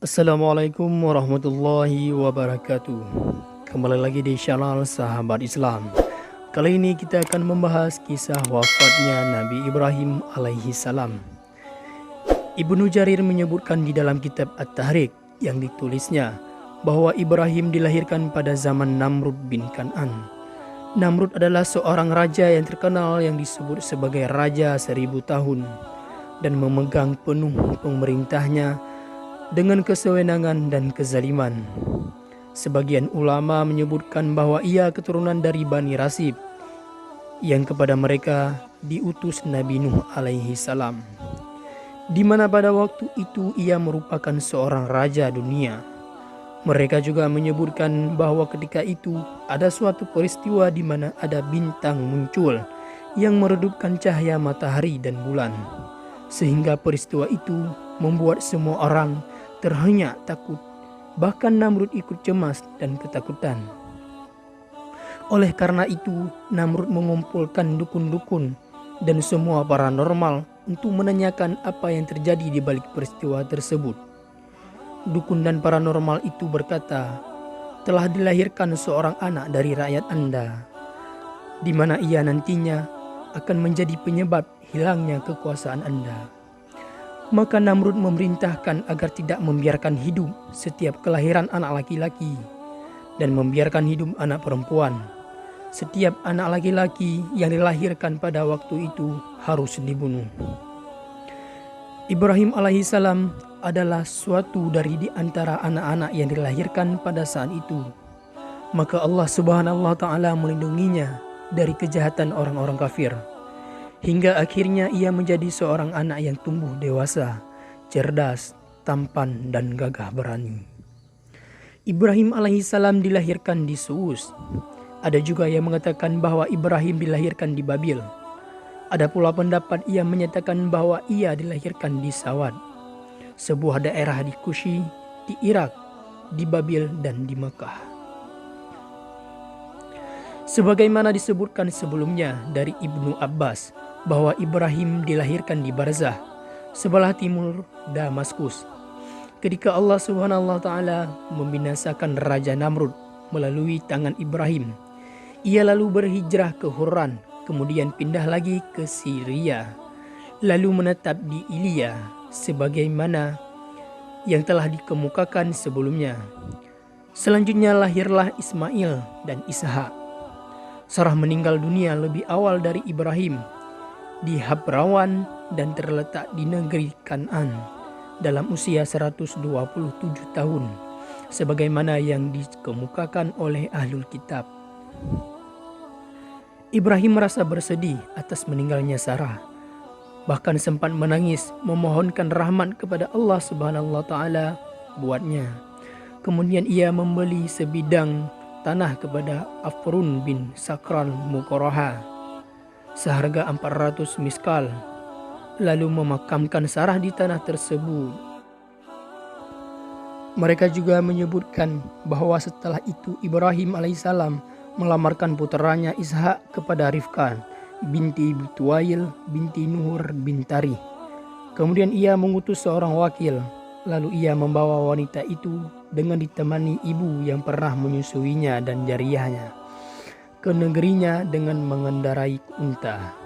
Assalamualaikum warahmatullahi wabarakatuh. Kembali lagi di channel Sahabat Islam. Kali ini kita akan membahas kisah wafatnya Nabi Ibrahim alaihi salam. Ibnu Jarir menyebutkan di dalam kitab At-Tahrik yang ditulisnya bahwa Ibrahim dilahirkan pada zaman Namrud bin Kan'an. Namrud adalah seorang raja yang terkenal yang disebut sebagai Raja 1000 tahun dan memegang penuh pemerintahnya dengan kesewenangan dan kezaliman. Sebagian ulama menyebutkan bahwa ia keturunan dari Bani Rasib yang kepada mereka diutus Nabi Nuh alaihi salam, di mana pada waktu itu ia merupakan seorang raja dunia. Mereka juga menyebutkan bahwa ketika itu ada suatu peristiwa di mana ada bintang muncul yang meredupkan cahaya matahari dan bulan, sehingga peristiwa itu membuat semua orang terhenyak takut, bahkan Namrud ikut cemas dan ketakutan. Oleh karena itu, Namrud mengumpulkan dukun-dukun dan semua paranormal untuk menanyakan apa yang terjadi di balik peristiwa tersebut. Dukun dan paranormal itu berkata, telah dilahirkan seorang anak dari rakyat Anda, di mana ia nantinya akan menjadi penyebab hilangnya kekuasaan Anda. Maka Namrud memerintahkan agar tidak membiarkan hidup setiap kelahiran anak laki-laki dan membiarkan hidup anak perempuan. Setiap anak laki-laki yang dilahirkan pada waktu itu harus dibunuh. Ibrahim alaihissalam adalah suatu dari di antara anak-anak yang dilahirkan pada saat itu. Maka Allah subhanahu wa ta'ala melindunginya dari kejahatan orang-orang kafir, hingga akhirnya ia menjadi seorang anak yang tumbuh dewasa, cerdas, tampan, dan gagah berani. Ibrahim alaihissalam dilahirkan di Suus. Ada juga yang mengatakan bahwa Ibrahim dilahirkan di Babil. Ada pula pendapat yang menyatakan bahwa ia dilahirkan di Sawad, sebuah daerah di Kushi, di Irak, di Babil, dan di Mekah. Sebagaimana disebutkan sebelumnya dari Ibnu Abbas, bahwa Ibrahim dilahirkan di Barzah, sebelah timur Damaskus, ketika Allah Subhanahu wa ta'ala membinasakan Raja Namrud melalui tangan Ibrahim. Ia lalu berhijrah ke Hurran, kemudian pindah lagi ke Syria, lalu menetap di Ilya sebagaimana yang telah dikemukakan sebelumnya. Selanjutnya lahirlah Ismail dan Ishak. Sarah meninggal dunia lebih awal dari Ibrahim di Habrawan dan terletak di negeri Kan'an dalam usia 127 tahun sebagaimana yang dikemukakan oleh Ahlul Kitab. Ibrahim merasa bersedih atas meninggalnya Sarah, bahkan sempat menangis memohonkan rahmat kepada Allah Subhanahu wa ta'ala buatnya. Kemudian ia membeli sebidang tanah kepada Afrun bin Sakran Muqarraha seharga 400 miskal, lalu memakamkan Sarah di tanah tersebut. Mereka juga menyebutkan bahwa setelah itu Ibrahim alaihissalam melamarkan puteranya Ishak kepada Rifkan binti Bituwail binti Nuhur bin Tarih. Kemudian ia mengutus seorang wakil, lalu ia membawa wanita itu dengan ditemani ibu yang pernah menyusuinya dan jariyahnya ke negerinya dengan mengendarai unta.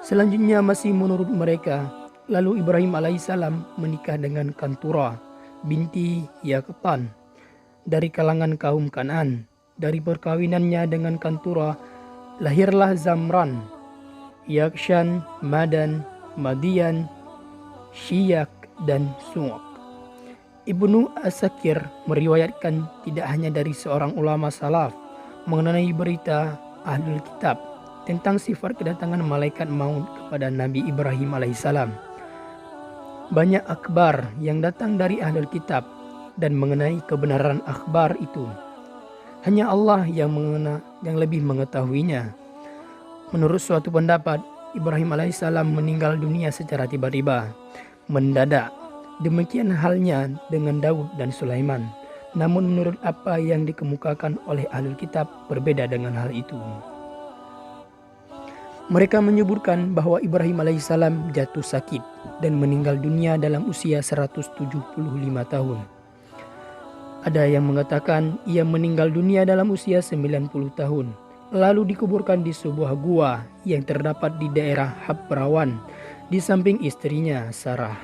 Selanjutnya masih menurut mereka, lalu Ibrahim alaihissalam menikah dengan Kantura binti Yaqtan dari kalangan kaum Kan'an. Dari perkawinannya dengan Kantura lahirlah Zamran, Yakshan, Madan, Madian, Syiyak, dan Su'ak. Ibnu Asakir meriwayatkan tidak hanya dari seorang ulama salaf mengenai berita Ahlul Kitab tentang sifat kedatangan malaikat maut kepada Nabi Ibrahim alaihissalam. Banyak akhbar yang datang dari Ahlul Kitab dan mengenai kebenaran akhbar itu hanya Allah yang lebih mengetahuinya. Menurut suatu pendapat, Ibrahim alaihissalam meninggal dunia secara tiba-tiba, mendadak. Demikian halnya dengan Daud dan Sulaiman. Namun menurut apa yang dikemukakan oleh Ahlul Kitab berbeda dengan hal itu. Mereka menyebutkan bahwa Ibrahim alaihissalam jatuh sakit dan meninggal dunia dalam usia 175 tahun. Ada yang mengatakan ia meninggal dunia dalam usia 90 tahun, lalu dikuburkan di sebuah gua yang terdapat di daerah Habrawan di samping istrinya Sarah.